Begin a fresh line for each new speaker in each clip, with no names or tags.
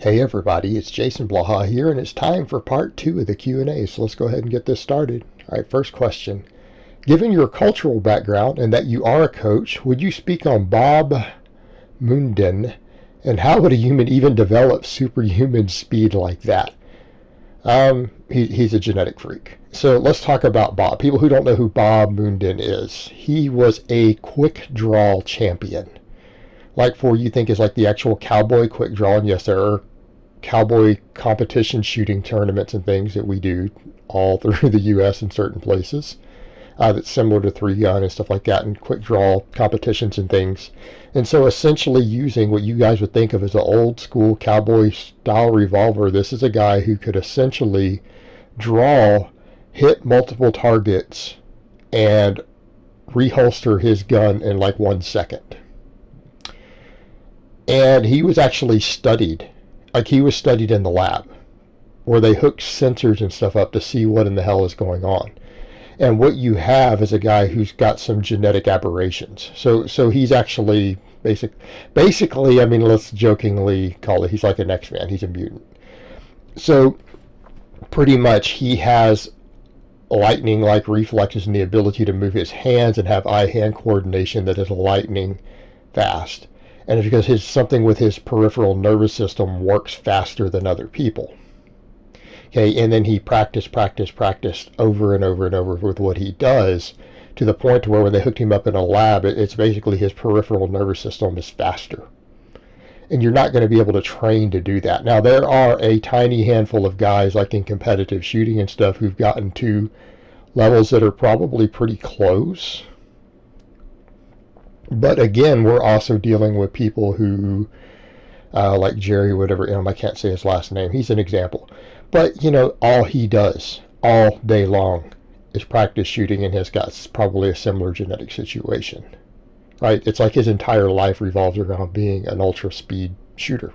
Hey everybody, it's Jason Blaha here, and it's time for part 2 of the Q&A, so let's go ahead and get this started. Alright, first question. Given your cultural background and that you are a coach, would you speak on Bob Munden, and how would a human even develop superhuman speed like that? He's a genetic freak. So let's talk about Bob. People who don't know who Bob Munden is, he was a quick draw champion. Like for you think is like the actual cowboy quick draw, and yes, there are cowboy competition shooting tournaments and things that we do all through the U.S. in certain places. That's similar to 3-gun and stuff like that, and quick draw competitions and things. And so essentially using what you guys would think of as an old school cowboy style revolver, this is a guy who could essentially draw, hit multiple targets, and reholster his gun in like 1 second. And he was actually studied. Like he was studied in the lab where they hooked sensors and stuff up to see what in the hell is going on. And what you have is a guy who's got some genetic aberrations. So he's actually basically, I mean, let's jokingly call it, he's like an X-Man. He's a mutant. So pretty much he has lightning-like reflexes and the ability to move his hands and have eye-hand coordination that is lightning fast. And it's because something with his peripheral nervous system works faster than other people. Okay, and then he practiced over and over and over with what he does, to the point to where when they hooked him up in a lab, it's basically his peripheral nervous system is faster. And you're not going to be able to train to do that. Now, there are a tiny handful of guys, like in competitive shooting and stuff, who've gotten to levels that are probably pretty close. But again, we're also dealing with people who, like Jerry, whatever, I can't say his last name. He's an example. But, you know, all he does all day long is practice shooting, and has got probably a similar genetic situation. Right? It's like his entire life revolves around being an ultra speed shooter.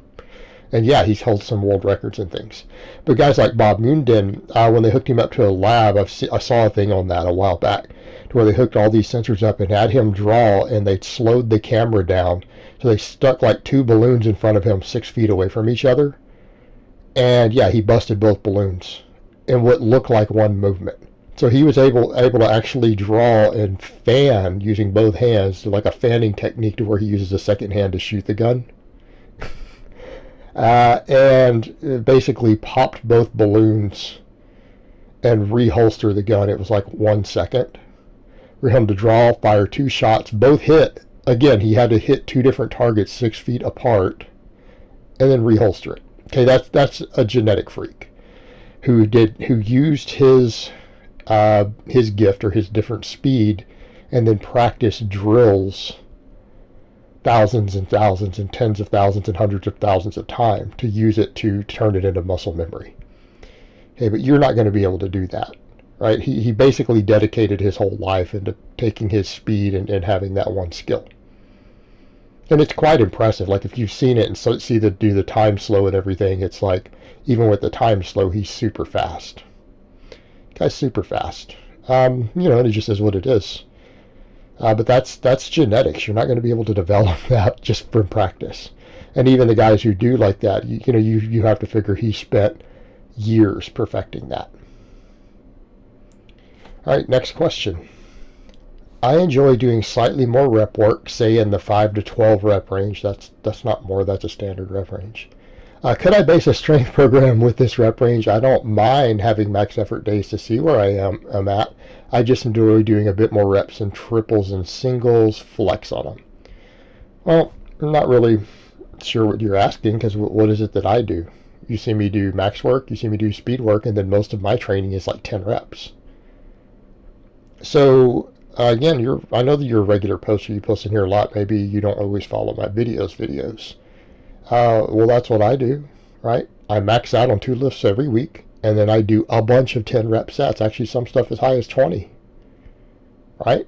And yeah, he's held some world records and things. But guys like Bob Munden, when they hooked him up to a lab, I saw a thing on that a while back, to where they hooked all these sensors up and had him draw, and they slowed the camera down. So they stuck like 2 balloons in front of him 6 feet away from each other. And yeah, he busted both balloons in what looked like one movement. So he was able to actually draw and fan using both hands, like a fanning technique, to where he uses a second hand to shoot the gun. And basically popped both balloons and reholster the gun. It was like 1 second for him to draw, fire 2 shots, both hit. Again, he had to hit 2 different targets 6 feet apart, and then reholster it. Okay, that's a genetic freak who used his gift or his different speed, and then practiced drills thousands and thousands and tens of thousands and hundreds of thousands of times to use it to turn it into muscle memory. Okay, but you're not going to be able to do that, right? He basically dedicated his whole life into taking his speed and having that one skill. And it's quite impressive. Like if you've seen it and do the time slow and everything, it's like, even with the time slow, he's super fast. Guy's super fast. And it just is what it is. But that's genetics. You're not going to be able to develop that just from practice. And even the guys who do like that, you have to figure he spent years perfecting that. All right, next question. I enjoy doing slightly more rep work, say in the 5 to 12 rep range. That's not more, that's a standard rep range. Could I base a strength program with this rep range? I don't mind having max effort days to see where I am at. I just enjoy doing a bit more reps and triples and singles, flex on them. Well, I'm not really sure what you're asking, because what is it that I do? You see me do max work, you see me do speed work, and then most of my training is like 10 reps. So again, I know that you're a regular poster. You post in here a lot. Maybe you don't always follow my videos. Well, that's what I do, right? I max out on 2 lifts every week, and then I do a bunch of 10 rep sets. Actually, some stuff as high as 20, right?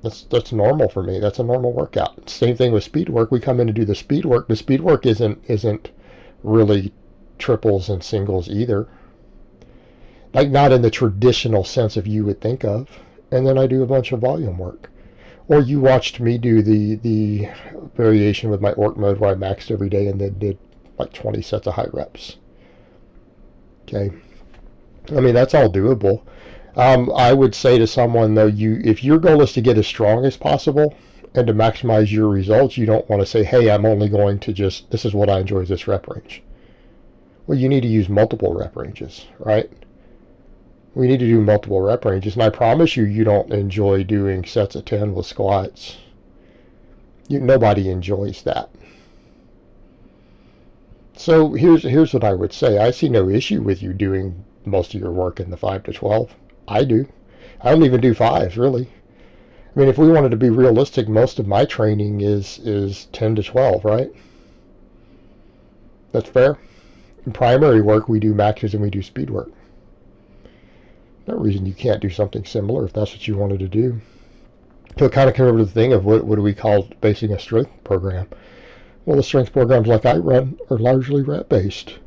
That's normal for me. That's a normal workout. Same thing with speed work. We come in to do the speed work. The speed work isn't really triples and singles either. Like not in the traditional sense of you would think of. And then I do a bunch of volume work. Or you watched me do the variation with my orc mode where I maxed every day and then did like 20 sets of high reps. Okay. I mean, that's all doable. I would say to someone, though, if your goal is to get as strong as possible and to maximize your results, you don't want to say, hey, I'm only going to this is what I enjoy, is this rep range. Well, you need to use multiple rep ranges, right? We need to do multiple rep ranges, and I promise you, you don't enjoy doing sets of 10 with squats. Nobody enjoys that. So here's what I would say. I see no issue with you doing most of your work in the 5 to 12. I do. I don't even do 5s, really. I mean, if we wanted to be realistic, most of my training is 10 to 12, right? That's fair. In primary work, we do maxes and we do speed work. No reason you can't do something similar if that's what you wanted to do. So it kind of comes over to the thing of what do we call basing a strength program? Well, the strength programs like I run are largely rep-based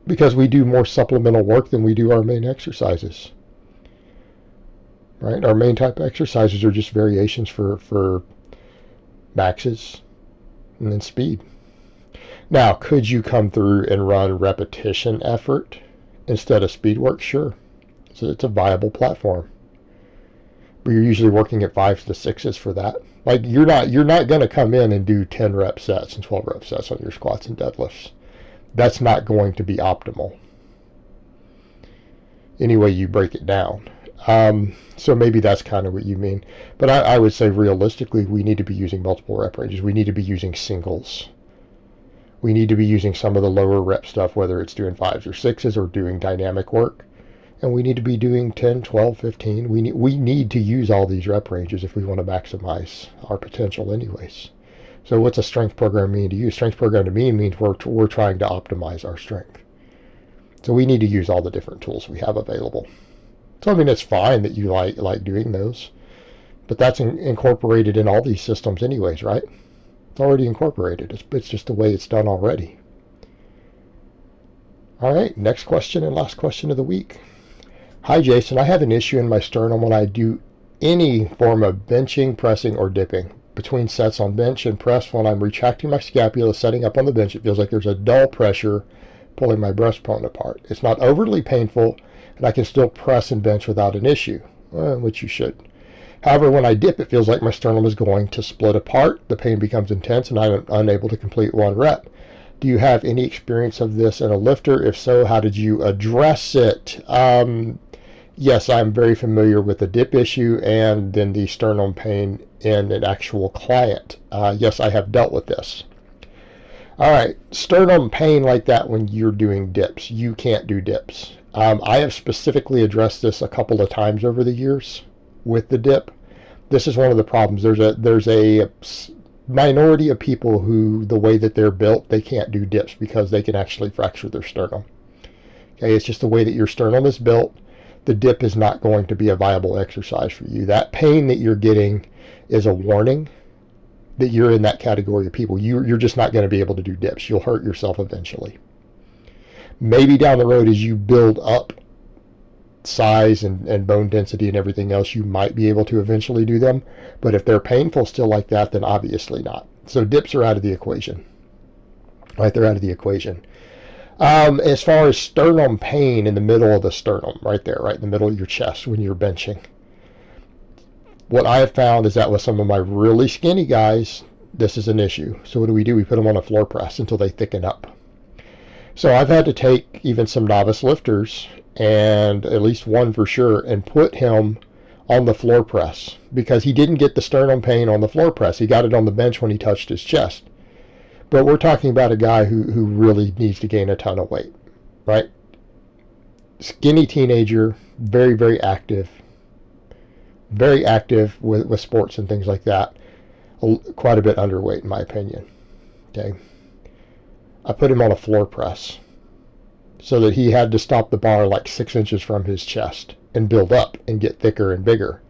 because we do more supplemental work than we do our main exercises. Right? Our main type exercises are just variations for maxes and then speed. Now, could you come through and run repetition effort instead of speed work? Sure. So it's a viable platform. But you're usually working at 5s to 6s for that. Like you're not going to come in and do 10 rep sets and 12 rep sets on your squats and deadlifts. That's not going to be optimal. Any way you break it down. So maybe that's kind of what you mean. But I would say realistically, we need to be using multiple rep ranges. We need to be using singles. We need to be using some of the lower rep stuff, whether it's doing 5s or 6s or doing dynamic work. And we need to be doing 10, 12, 15. We need to use all these rep ranges if we want to maximize our potential anyways. So what's a strength program mean to you? Strength program to me means we're trying to optimize our strength. So we need to use all the different tools we have available. So I mean, it's fine that you like doing those, but that's incorporated in all these systems anyways, right? It's already incorporated. It's just the way it's done already. All right, next question and last question of the week. Hi, Jason. I have an issue in my sternum when I do any form of benching, pressing, or dipping. Between sets on bench and press, when I'm retracting my scapula, setting up on the bench, it feels like there's a dull pressure pulling my breastbone apart. It's not overly painful, and I can still press and bench without an issue, which you should. However, when I dip, it feels like my sternum is going to split apart. The pain becomes intense, and I'm unable to complete one rep. Do you have any experience of this in a lifter? If so, how did you address it? Yes, I'm very familiar with the dip issue and then the sternum pain in an actual client. Yes, I have dealt with this. All right, sternum pain like that when you're doing dips. You can't do dips. I have specifically addressed this a couple of times over the years with the dip. This is one of the problems. There's a minority of people who, the way that they're built, they can't do dips because they can actually fracture their sternum. Okay, it's just the way that your sternum is built. The dip is not going to be a viable exercise for you. That pain that you're getting is a warning that you're in that category of people. You're just not going to be able to do dips. You'll hurt yourself eventually. Maybe down the road as you build up size and bone density and everything else, you might be able to eventually do them. But if they're painful still like that, then obviously not. So dips are out of the equation. Right, they're out of the equation. As far as sternum pain in the middle of the sternum, right there, right in the middle of your chest when you're benching, what I have found is that with some of my really skinny guys, this is an issue. So what do? We put them on a floor press until they thicken up. So I've had to take even some novice lifters, and at least one for sure, and put him on the floor press because he didn't get the sternum pain on the floor press. He got it on the bench when he touched his chest. But we're talking about a guy who really needs to gain a ton of weight, right? Skinny teenager, very, very active with sports and things like that. Quite a bit underweight, in my opinion. Okay. I put him on a floor press so that he had to stop the bar like 6 inches from his chest and build up and get thicker and bigger.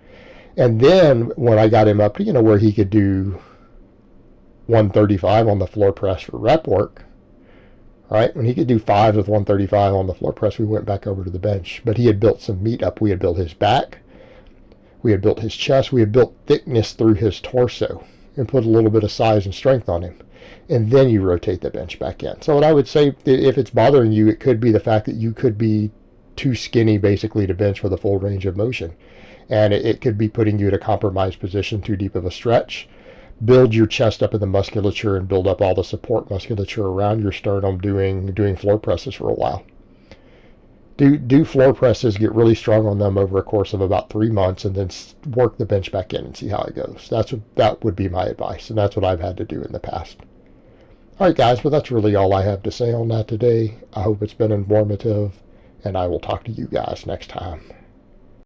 And then when I got him up to, where he could do 135 on the floor press for rep work, right? When he could do 5 with 135 on the floor press, we went back over to the bench. But he had built some meat up. We had built his back. We had built his chest. We had built thickness through his torso and put a little bit of size and strength on him. And then you rotate the bench back in. So what I would say, if it's bothering you, it could be the fact that you could be too skinny basically to bench for the full range of motion. And it could be putting you at a compromised position, too deep of a stretch. Build your chest up in the musculature and build up all the support musculature around your sternum doing floor presses for a while. Do floor presses, get really strong on them over a course of about 3 months, and then work the bench back in and see how it goes. That would be my advice, and that's what I've had to do in the past. All right, guys, well, that's really all I have to say on that today. I hope it's been informative, and I will talk to you guys next time.